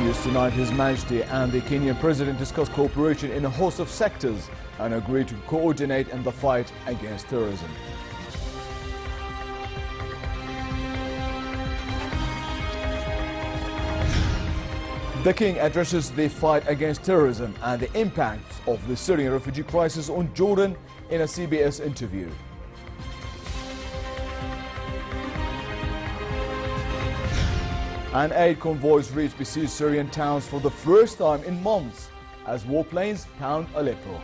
news tonight, His Majesty and the Kenyan President discussed cooperation in a host of sectors and agreed to coordinate in the fight against terrorism. The King addresses the fight against terrorism and the impact of the Syrian refugee crisis on Jordan in a CBS interview. And aid convoys reached besieged Syrian towns for the first time in months as warplanes pound Aleppo.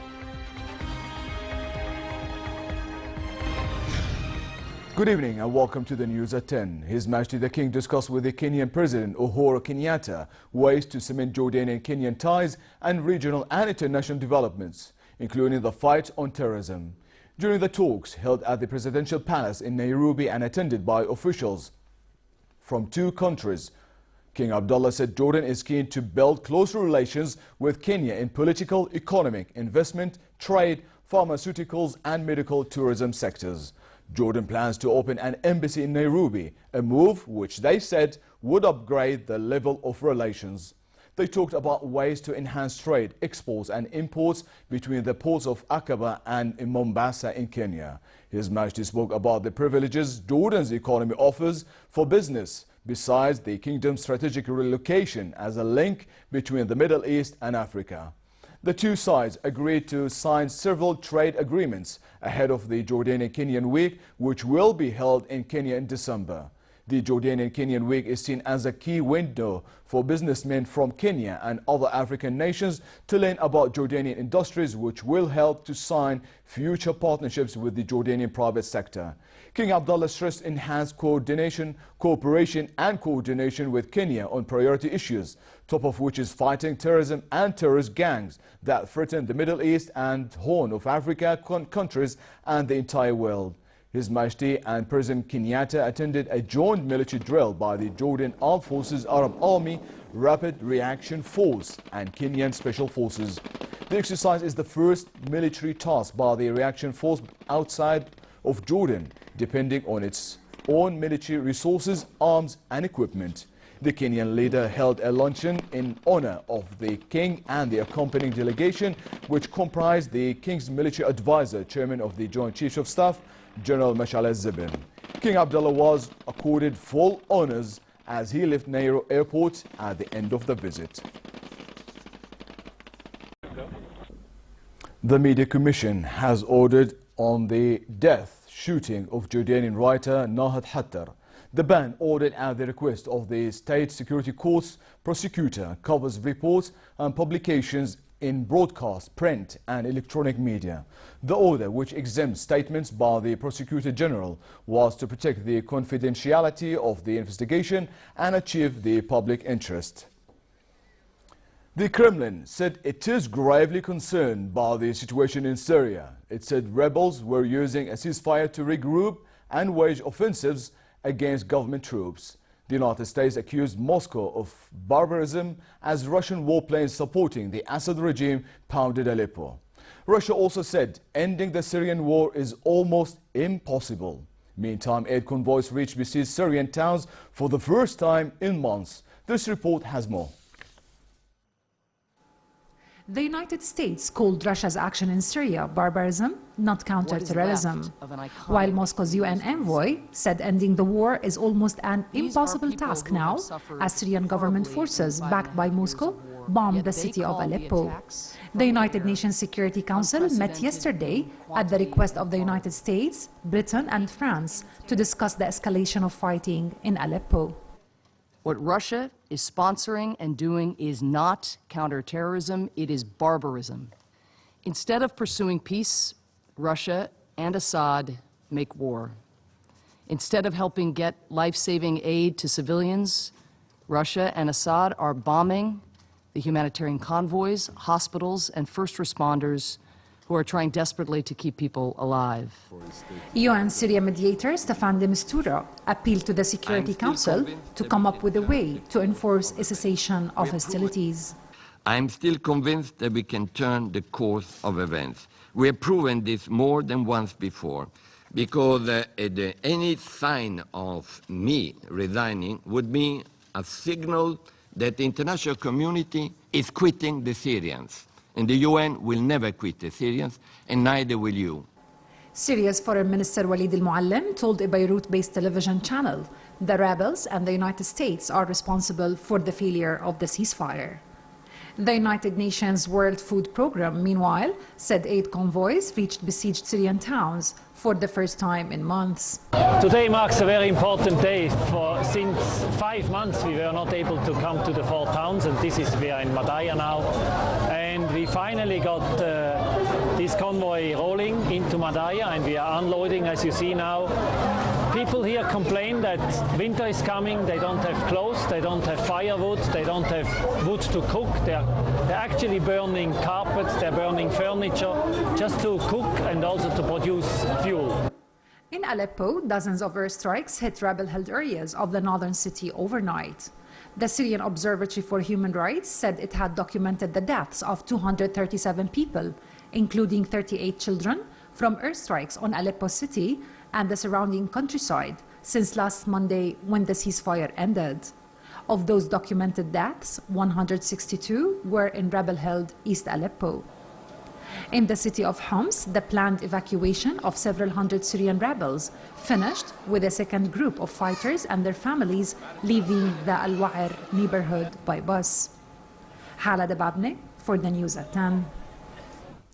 Good evening and welcome to the news at 10. His Majesty the King discussed with the Kenyan President Uhuru Kenyatta ways to cement Jordanian-Kenyan ties and regional and international developments, including the fight on terrorism. During the talks held at the Presidential Palace in Nairobi and attended by officials from two countries, King Abdullah said Jordan is keen to build closer relations with Kenya in political, economic, investment, trade, pharmaceuticals and medical tourism sectors. Jordan plans to open an embassy in Nairobi, a move which they said would upgrade the level of relations. They talked about ways to enhance trade, exports and imports between the ports of Aqaba and Mombasa in Kenya. His Majesty spoke about the privileges Jordan's economy offers for business, besides the kingdom's strategic relocation as a link between the Middle East and Africa. The two sides agreed to sign several trade agreements ahead of the Jordanian-Kenyan Week, which will be held in Kenya in December. The Jordanian-Kenyan Week is seen as a key window for businessmen from Kenya and other African nations to learn about Jordanian industries, which will help to sign future partnerships with the Jordanian private sector. King Abdullah stressed enhanced cooperation and coordination with Kenya on priority issues, top of which is fighting terrorism and terrorist gangs that threaten the Middle East and Horn of Africa countries and the entire world. His Majesty and President Kenyatta attended a joint military drill by the Jordan Armed Forces Arab Army Rapid Reaction Force and Kenyan Special Forces. The exercise is the first military task by the reaction force outside of Jordan, depending on its own military resources, arms and equipment. The Kenyan leader held a luncheon in honor of the King and the accompanying delegation, which comprised the King's military advisor, Chairman of the Joint Chiefs of Staff, General Mashal al-Zibin. King Abdullah was accorded full honors as he left Nairo Airport at the end of the visit. The Media Commission has ordered on the death shooting of Jordanian writer Nahat Hattar. The ban, ordered at the request of the State Security Court's prosecutor, covers reports and publications in broadcast, print and electronic media. The order, which exempts statements by the Prosecutor General, was to protect the confidentiality of the investigation and achieve the public interest. The Kremlin said it is gravely concerned by the situation in Syria. It said rebels were using a ceasefire to regroup and wage offensives against government troops. The United States accused Moscow of barbarism as Russian warplanes supporting the Assad regime pounded Aleppo. Russia also said ending the Syrian war is almost impossible. Meantime, aid convoys reached besieged Syrian towns for the first time in months. This report has more. The United States called Russia's action in Syria barbarism, not counter-terrorism, while Moscow's UN envoy said ending the war is almost an impossible task now, as Syrian government forces, backed by Moscow, bombed the city of Aleppo. The United Nations Security Council met yesterday at the request of the United States, Britain and France to discuss the escalation of fighting in Aleppo. What Russia is sponsoring and doing is not counterterrorism, it is barbarism. Instead of pursuing peace, Russia and Assad make war. Instead of helping get life-saving aid to civilians, Russia and Assad are bombing the humanitarian convoys, hospitals, and first responders who are trying desperately to keep people alive. UN Syria mediator Staffan de Mistura appealed to the Security Council to come up with a way to enforce a cessation of hostilities. I'm still convinced that we can turn the course of events. We have proven this more than once before, because any sign of me resigning would be a signal that the international community is quitting the Syrians. And the UN will never quit the Syrians, and neither will you. Syria's Foreign Minister Walid al-Muallim told a Beirut-based television channel the rebels and the United States are responsible for the failure of the ceasefire. The United Nations World Food Programme, meanwhile, said aid convoys reached besieged Syrian towns for the first time in months. Today marks a very important day. Since 5 months we were not able to come to the 4 towns, and we are in Madaya now. And we finally got this convoy rolling into Madaya, and we are unloading, as you see now. People here complain that winter is coming, they don't have clothes, they don't have firewood, they don't have wood to cook. They're actually burning carpets, they're burning furniture just to cook and also to produce fuel. In Aleppo, dozens of airstrikes hit rebel-held areas of the northern city overnight. The Syrian Observatory for Human Rights said it had documented the deaths of 237 people, including 38 children, from airstrikes on Aleppo city and the surrounding countryside since last Monday when the ceasefire ended. Of those documented deaths, 162 were in rebel-held East Aleppo. In the city of Homs, the planned evacuation of several hundred Syrian rebels finished with a second group of fighters and their families leaving the Al-Wa'ir neighborhood by bus. Hala Debabne for the News at 10.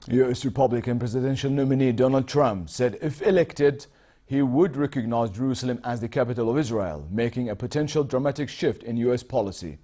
U.S. Republican presidential nominee Donald Trump said if elected, he would recognize Jerusalem as the capital of Israel, making a potential dramatic shift in U.S. policy.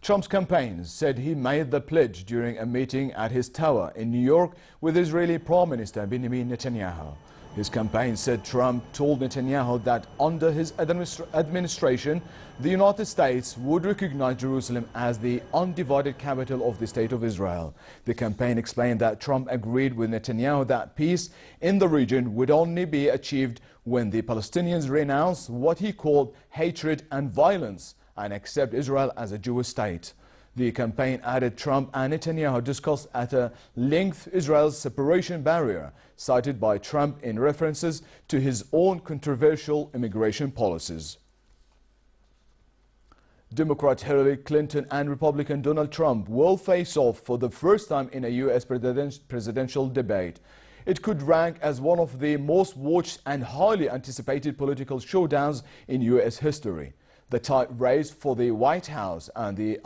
Trump's campaign said he made the pledge during a meeting at his tower in New York with Israeli Prime Minister Benjamin Netanyahu. His campaign said Trump told Netanyahu that under his administration, the United States would recognize Jerusalem as the undivided capital of the State of Israel. The campaign explained that Trump agreed with Netanyahu that peace in the region would only be achieved when the Palestinians renounce what he called hatred and violence and accept Israel as a Jewish state. The campaign added Trump and Netanyahu discussed at a length Israel's separation barrier, cited by Trump in references to his own controversial immigration policies. Democrat Hillary Clinton and Republican Donald Trump will face off for the first time in a U.S. presidential debate. It could rank as one of the most watched and highly anticipated political showdowns in U.S. history. The tight race for the White House and the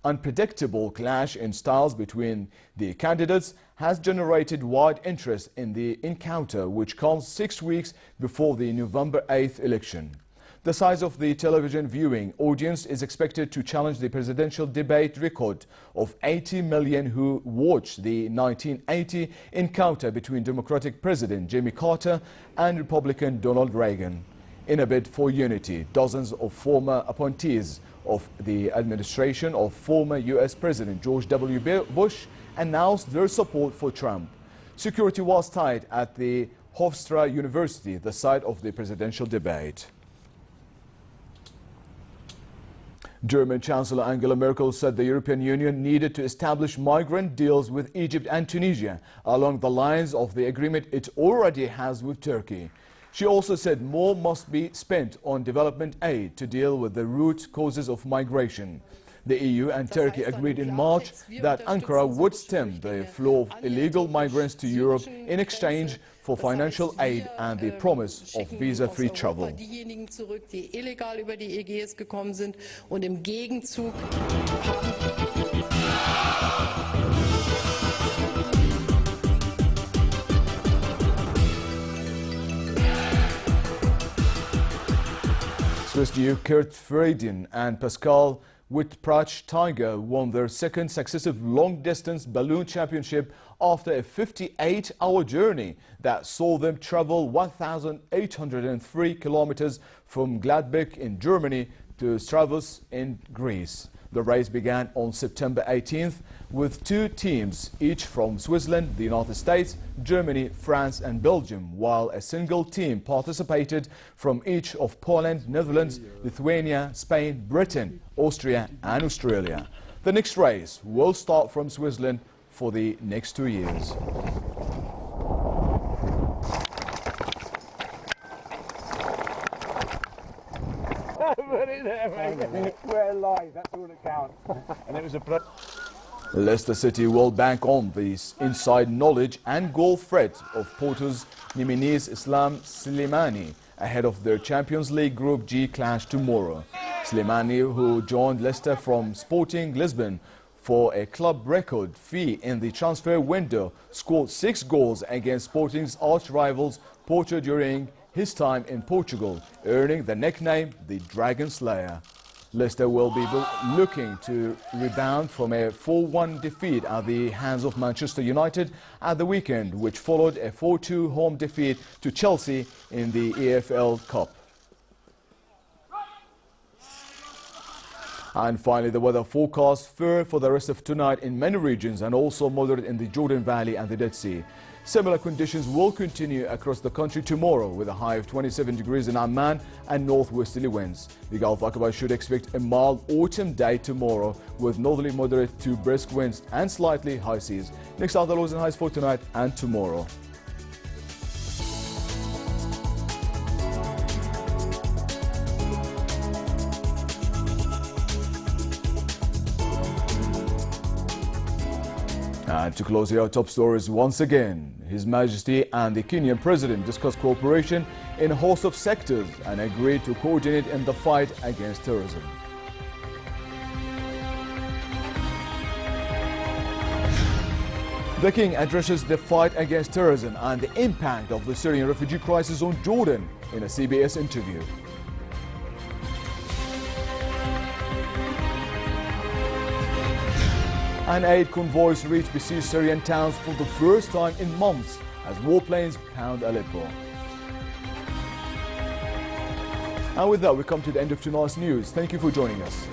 unpredictable clash in styles between the candidates has generated wide interest in the encounter, which comes 6 weeks before the November 8th election. The size of the television viewing audience is expected to challenge the presidential debate record of 80 million who watched the 1980 encounter between Democratic President Jimmy Carter and Republican Donald Reagan. In a bid for unity, dozens of former appointees of the administration of former U.S. President George W. Bush announced their support for Trump. Security was tight at the Hofstra University, the site of the presidential debate. German Chancellor Angela Merkel said the European Union needed to establish migrant deals with Egypt and Tunisia along the lines of the agreement it already has with Turkey. She also said more must be spent on development aid to deal with the root causes of migration. The EU and Turkey agreed in March that Ankara would stem the flow of illegal migrants to Europe in exchange for financial aid and the promise of visa-free travel. Diejenigen zurück, die illegal über die Ägäis gekommen sind, und im Gegenzug Swiss duo Kurt Freidin and Pascal Wittprach-Tiger won their second successive long-distance balloon championship after a 58-hour journey that saw them travel 1,803 kilometers from Gladbeck in Germany to Stravos in Greece. The race began on September 18th with 2 teams, each from Switzerland, the United States, Germany, France and Belgium, while a single team participated from each of Poland, Netherlands, Lithuania, Spain, Britain, Austria and Australia. The next race will start from Switzerland for the next 2 years. Put it there, mate. We're alive, that's all that counts. And it was a... Leicester City will bank on the inside knowledge and goal threat of Porto's Nimeni's Islam Slimani ahead of their Champions League Group G clash tomorrow. Slimani, who joined Leicester from Sporting Lisbon for a club record fee in the transfer window, scored 6 goals against Sporting's arch-rivals Porto during his time in Portugal, earning the nickname the Dragon Slayer. Leicester will be looking to rebound from a 4-1 defeat at the hands of Manchester United at the weekend, which followed a 4-2 home defeat to Chelsea in the EFL Cup. And finally, the weather forecast: fair for the rest of tonight in many regions and also moderate in the Jordan Valley and the Dead Sea. Similar conditions will continue across the country tomorrow with a high of 27 degrees in Amman and northwesterly winds. The Gulf Aqaba should expect a mild autumn day tomorrow with northerly moderate to brisk winds and slightly high seas. Next are the lows and highs for tonight and tomorrow. And to close our top stories once again, His Majesty and the Kenyan President discussed cooperation in a host of sectors and agreed to coordinate in the fight against terrorism. The King addresses the fight against terrorism and the impact of the Syrian refugee crisis on Jordan in a CBS interview. And 8 convoys reached besieged Syrian towns for the first time in months as warplanes pound Aleppo. And with that, we come to the end of tonight's news. Thank you for joining us.